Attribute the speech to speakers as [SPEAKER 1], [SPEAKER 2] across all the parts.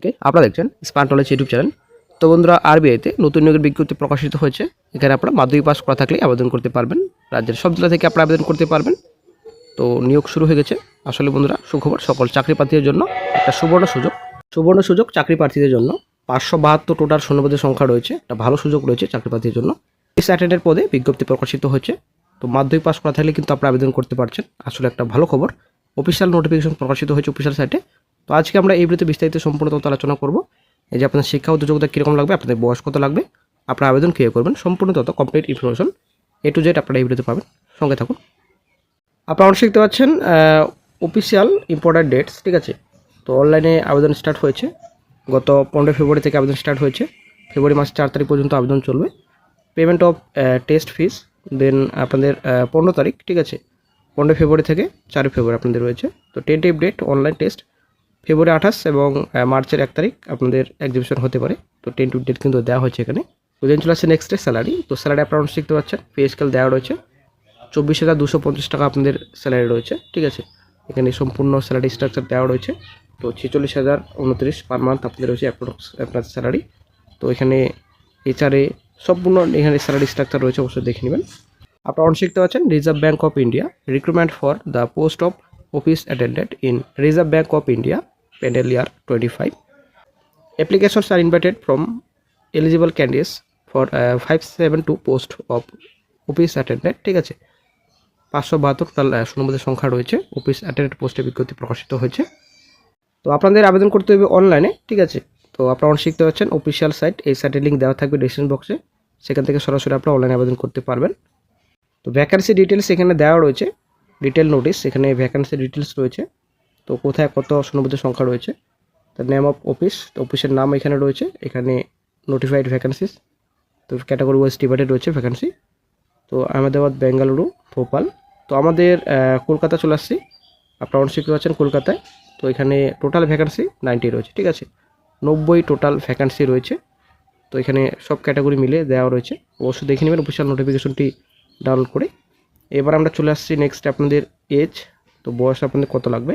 [SPEAKER 1] ওকে, আপনারা দেখছেন smart knowledge YouTube channel. তো বন্ধুরা, আরবিআইতে নতুন নিয়োগের বিজ্ঞপ্তি প্রকাশিত হয়েছে। এখানে আপনারা মাধ্যমিক পাস করা থাকলেই আবেদন করতে পারবেন। রাজ্যের সব জেলা থেকে আপনারা আবেদন করতে পারবেন। তো নিয়োগ শুরু হয়ে গেছে। আসলে বন্ধুরা, সুখবর সকল চাকরি প্রার্থীদের জন্য একটা সুবর্ণ সুযোগ চাকরি প্রার্থীদের জন্য 572 টোটাল শূন্যপদের সংখ্যা রয়েছে। একটা ভালো সুযোগ রয়েছে চাকরি প্রার্থীর জন্য। এস অ্যাটেন্ডের পদে বিজ্ঞপ্তি প্রকাশিত হয়েছে। তো মাধ্যমিক পাস করা থাকলে কিন্তু আপনারা আবেদন করতে পারছেন। আসলে একটা ভালো খবর। অফিসিয়াল নোটিফিকেশন প্রকাশিত হয়েছে অফিসিয়াল সাইটে। তো আজকে আমরা এই ভিডিওতে বিস্তারিত সম্পূর্ণ তথ্য আলোচনা করব। এই যে আপনাদের শিক্ষা ও যোগ্যতা কীরকম লাগবে, আপনাদের বয়স কত লাগবে, আপনারা আবেদন কীভাবে করবেন, সম্পূর্ণ তথ্য complete information A to Z আপনারা এই ভিডিওতে পাবেন। সঙ্গে থাকুন। আপনারা অনেক শিখতে পাচ্ছেন অফিসিয়াল ইম্পর্টেন্ট ডেটস, ঠিক আছে। তো অনলাইনে আবেদন স্টার্ট হয়েছে। গত 15 ফেব্রুয়ারি থেকে আবেদন স্টার্ট হয়েছে। ফেব্রুয়ারি মাস 4 তারিখ পর্যন্ত আবেদন চলবে। পেমেন্ট অফ টেস্ট ফিস দেন আপনাদের 15 তারিখ, ঠিক আছে। 15 ফেব্রুয়ারি থেকে 4 ফেব্রুয়ারি আপনাদের রয়েছে। তো টেন্টেটিভ ডেট অনলাইন টেস্ট ফেব্রুয়ারি 28 এবং মার্চের 1 তারিখ আপনাদের এক্সিবিশন হতে পারে। তো টেন্টেটিভ ডেট কিন্তু দেওয়া হয়েছে এখানে। তো দেন চলে আসছে নেক্সট ডে স্যালারি। তো স্যালারি আপনারা শিখতে পাচ্ছেন, পে স্কেল দেওয়া রয়েছে। 24,250 টাকা আপনাদের স্যালারি রয়েছে, ঠিক আছে। এখানে সম্পূর্ণ স্যালারি স্ট্রাকচার দেওয়া রয়েছে। তো 46,029 পার মান্থ আপনাদের রয়েছে আপনার স্যালারি। তো এখানে এইচআরএ সম্পূর্ণ এখানে স্যালারি স্ট্রাকচার রয়েছে, অবশ্যই দেখে নেবেন। আপনারা অন শিখতে পাচ্ছেন reserve bank of India recruitment for the post of office attendant in reserve bank of India panel year 25 applications are invited from eligible candidates for 572 post of office attendant, ঠিক আছে। 572 টোটাল শূন্যপদের সংখ্যা রয়েছে। অফিস অ্যাটেন্ডেন্ট পোস্টে বিজ্ঞপ্তি প্রকাশিত হয়েছে। তো আপনাদের আবেদন করতে হবে অনলাইনে, ঠিক আছে। তো আপনারা শিখতে পাচ্ছেন অফিসিয়াল সাইট, এই সাইটের লিঙ্ক দেওয়া থাকবে ডিসক্রিপশন বক্সে। সেখান থেকে সরাসরি আপনারা অনলাইনে আবেদন করতে পারবেন। তো ভ্যাকান্সি ডিটেলস এখানে দেওয়া রয়েছে, ডিটেল নোটিশ এখানে ভ্যাকান্সি ডিটেলস রয়েছে। তো কোথায় কত শূন্যপদের সংখ্যা রয়েছে, তার নেম অফ অফিস, অফিসের নাম এখানে রয়েছে। এখানে নোটিফাইড ভ্যাকান্সিস, তো ক্যাটাগরি ওয়াইজ ডিভাইডেড রয়েছে ভ্যাকান্সি। তো আহমেদাবাদ, বেঙ্গালুরু, ভোপাল। তো আমাদের কলকাতা চলে আসছি। আপনারা শিখতে পাচ্ছেন কলকাতায়। তো এখানে টোটাল ভ্যাকান্সি 90 রয়েছে, ঠিক আছে। 90 টোটাল ভ্যাকান্সি রয়েছে। তো এখানে সব ক্যাটাগরি মিলে দেওয়া রয়েছে। অবশ্যই দেখে নেবেন অফিসিয়াল নোটিফিকেশনটি ডাউনলোড করে। এবার আমরা চলে আসছি নেক্সট আপনাদের এজ। তো বয়স আপনাদের কত লাগবে।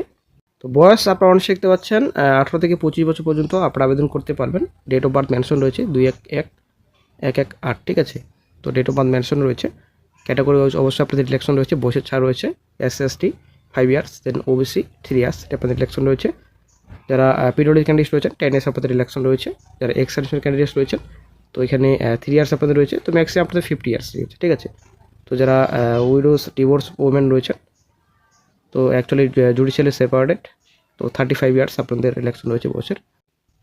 [SPEAKER 1] তো বয়স আপনারা অনেক শিখতে পাচ্ছেন 18 থেকে 25 বছর পর্যন্ত আপনারা আবেদন করতে পারবেন। ডেট অফ বার্থ মেনশন রয়েছে 2-1-1-1-8, ঠিক আছে। তো ডেট অফ বার্থ মেনশন রয়েছে। ক্যাটাগরি অবশ্যই আপনাদের ইলেকশন রয়েছে। বয়সের ছাড় রয়েছে। SC/ST 5 ইয়ার্স, দেন OBC 3 ইয়ার্স, এটা আপনাদের ইলেকশন রয়েছে। যারা পিরিয়ডিক ক্যান্ডিডেট রয়েছেন 10 ইয়ার্স আপনাদের ইলেকশন রয়েছে। যারা এক্স সার্ভিসম্যান ক্যান্ডিডেটস রয়েছেন, তো এখানে 3 ইয়ার্স আপনাদের রয়েছে। তো ম্যাক্সিমাম আপনাদের 50 ইয়ার্স রয়েছে, ঠিক আছে। তো যারা উইডোজ ডিভোর্স ওমেন রয়েছেন, তো অ্যাকচুয়ালি জুডিশিয়ালি সেপারেটেড, তো 35 ইয়ার্স আপনাদের ইলেকশন রয়েছে বয়সের।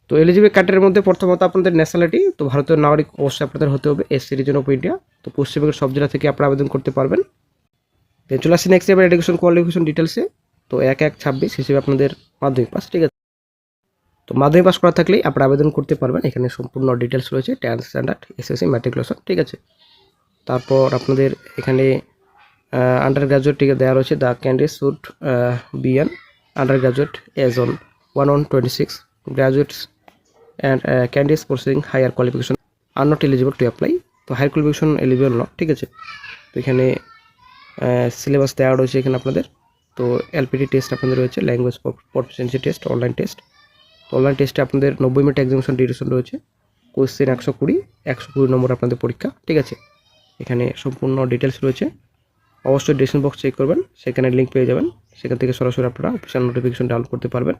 [SPEAKER 1] তো এলিজিবল ক্যাটাগরির মধ্যে প্রথমত আপনাদের ন্যাশনালিটি, তো ভারতীয় নাগরিক অবশ্যই আপনাদের হতে হবে। SC reason of India. তো পশ্চিমবঙ্গের সব জেলা থেকে আপনারা আবেদন করতে পারবেন। চলে আসছি নেক্সট এবার এডুকেশন কোয়ালিফিকেশন ডিটেলসে। তো 1-1-26 হিসেবে আপনাদের মাধ্যমিক পাস, ঠিক আছে। তো মাধ্যমিক পাস করা থাকলেই আপনারা আবেদন করতে পারবেন। এখানে সম্পূর্ণ ডিটেলস রয়েছে, 10th স্ট্যান্ডার্ড, SSC, ম্যাট্রিকুলেশন, ঠিক আছে। তারপর আপনাদের এখানে আন্ডার গ্রাজুয়েট দেওয়া রয়েছে। The candidate should be an under graduate as on 1/1/26 graduates and candidates pursuing higher qualification are not eligible to apply. তো হায়ার কোয়ালিফিকেশন এলিজিবল নট, ঠিক আছে। তো এখানে সিলেবাস দেওয়া রয়েছে এখানে আপনাদের। তো LPT টেস্ট আপনাদের রয়েছে, language proficiency test, online test. তো অনলাইন টেস্টে আপনাদের 90 মিনিট এক্সামিনেশন ডিউরেশন রয়েছে। কোয়েশ্চেন 120 নম্বর আপনাদের পরীক্ষা, ঠিক আছে। এখানে সম্পূর্ণ ডিটেলস রয়েছে। অবশ্যই ডিসক্রিপশন বক্স চেক করবেন, সেখানে লিঙ্ক পেয়ে যাবেন। সেখান থেকে সরাসরি আপনারা অফিসিয়াল নোটিফিকেশন ডাউনলোড করতে পারবেন।